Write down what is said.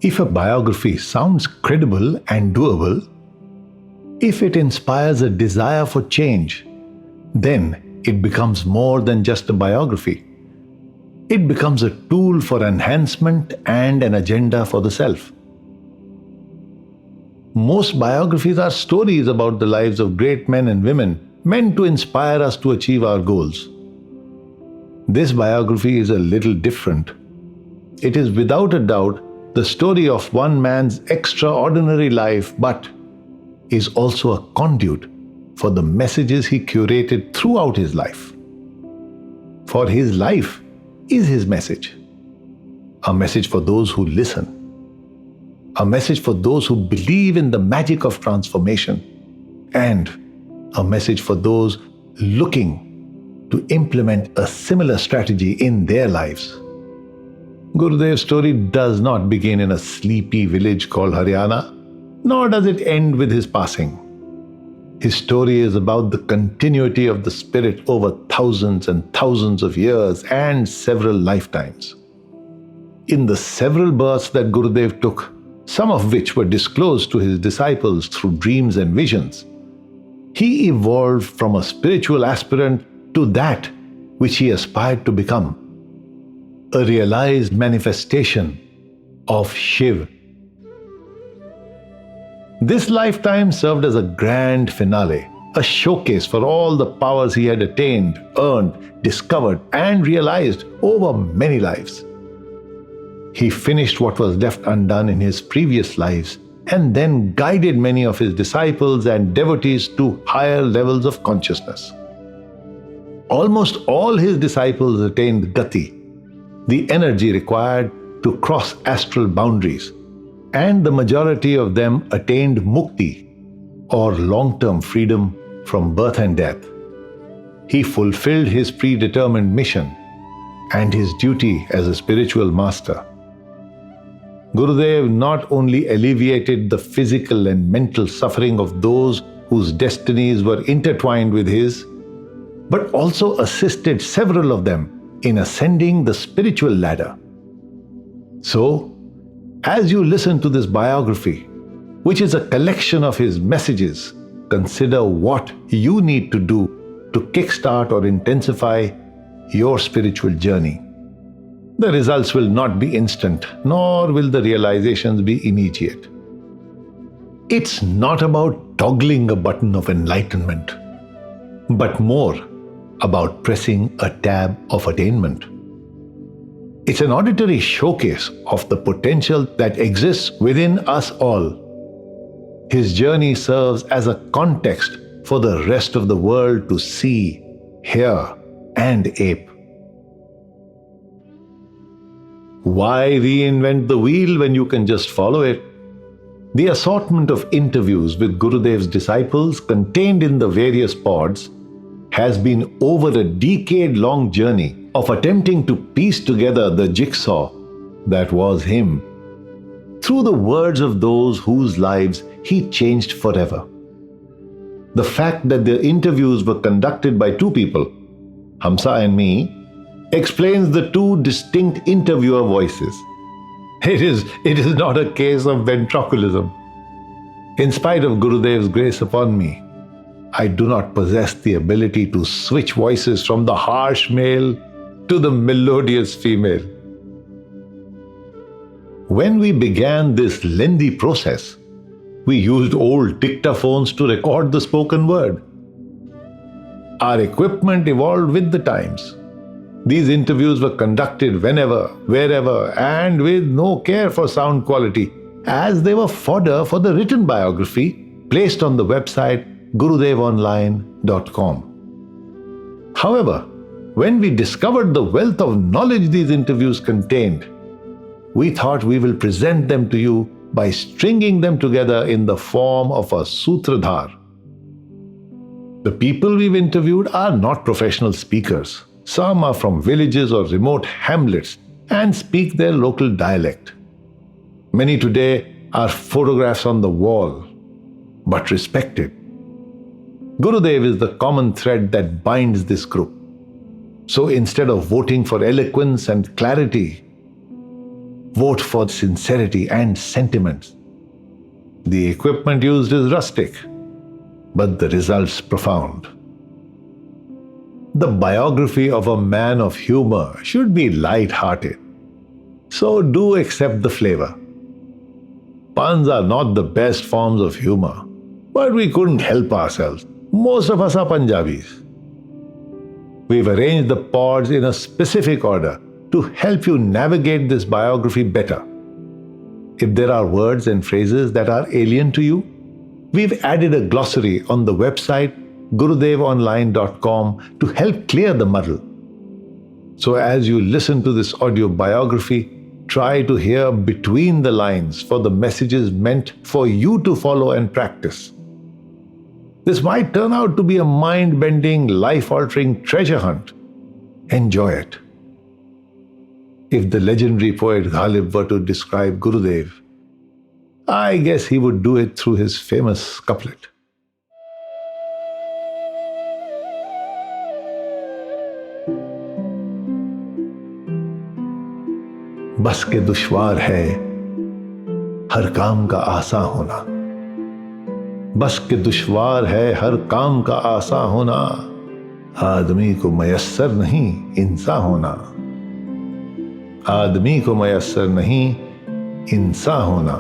If a biography sounds credible and doable, if it inspires a desire for change, then it becomes more than just a biography. It becomes a tool for enhancement and an agenda for the self. Most biographies are stories about the lives of great men and women meant to inspire us to achieve our goals. This biography is a little different. It is without a doubt the story of one man's extraordinary life, but is also a conduit for the messages he curated throughout his life. For his life is his message. A message for those who listen. A message for those who believe in the magic of transformation. And a message for those looking to implement a similar strategy in their lives. Gurudev's story does not begin in a sleepy village called Haryana, nor does it end with his passing. His story is about the continuity of the spirit over thousands and thousands of years and several lifetimes. In the several births that Gurudev took, some of which were disclosed to his disciples through dreams and visions, he evolved from a spiritual aspirant to that which he aspired to become, a realized manifestation of Shiv. This lifetime served as a grand finale, a showcase for all the powers he had attained, earned, discovered, and realized over many lives. He finished what was left undone in his previous lives and then guided many of his disciples and devotees to higher levels of consciousness. Almost all his disciples attained gati, the energy required to cross astral boundaries, and the majority of them attained mukti, or long-term freedom from birth and death. He fulfilled his predetermined mission and his duty as a spiritual master. Gurudev not only alleviated the physical and mental suffering of those whose destinies were intertwined with his, but also assisted several of them in ascending the spiritual ladder. So, as you listen to this biography, which is a collection of his messages, consider what you need to do to kickstart or intensify your spiritual journey. The results will not be instant, nor will the realizations be immediate. It's not about toggling a button of enlightenment, but more about pressing a tab of attainment. It's an auditory showcase of the potential that exists within us all. His journey serves as a context for the rest of the world to see, hear, and ape. Why reinvent the wheel when you can just follow it? The assortment of interviews with Gurudev's disciples contained in the various pods has been over a decade-long journey of attempting to piece together the jigsaw that was him, through the words of those whose lives he changed forever. The fact that the interviews were conducted by two people, Hamsa and me, explains the two distinct interviewer voices. It is not a case of ventriloquism. In spite of Gurudev's grace upon me, I do not possess the ability to switch voices from the harsh male to the melodious female. When we began this lengthy process, we used old dictaphones to record the spoken word. Our equipment evolved with the times. These interviews were conducted whenever, wherever, and with no care for sound quality, as they were fodder for the written biography placed on the website Gurudevonline.com. However, when we discovered the wealth of knowledge these interviews contained, we thought we will present them to you by stringing them together in the form of a sutradhar. The people we've interviewed are not professional speakers. Some are from villages or remote hamlets and speak their local dialect. Many today are photographs on the wall, but respected. Gurudev is the common thread that binds this group. So instead of voting for eloquence and clarity, vote for sincerity and sentiments. The equipment used is rustic, but the results profound. The biography of a man of humor should be light-hearted. So do accept the flavor. Puns are not the best forms of humor, but we couldn't help ourselves. Most of us are Punjabis. We've arranged the pods in a specific order to help you navigate this biography better. If there are words and phrases that are alien to you, we've added a glossary on the website Gurudevonline.com to help clear the muddle. So as you listen to this audio biography, try to hear between the lines for the messages meant for you to follow and practice. This might turn out to be a mind-bending, life-altering treasure hunt. Enjoy it. If the legendary poet Ghalib were to describe Gurudev, I guess he would do it through his famous couplet. बस के दुश्वार है हर काम का आसा होना, बस के दुश्वार है हर काम का आसा होना, आदमी को मयस्सर नहीं इंसान होना, आदमी को मयस्सर नहीं इंसान होना।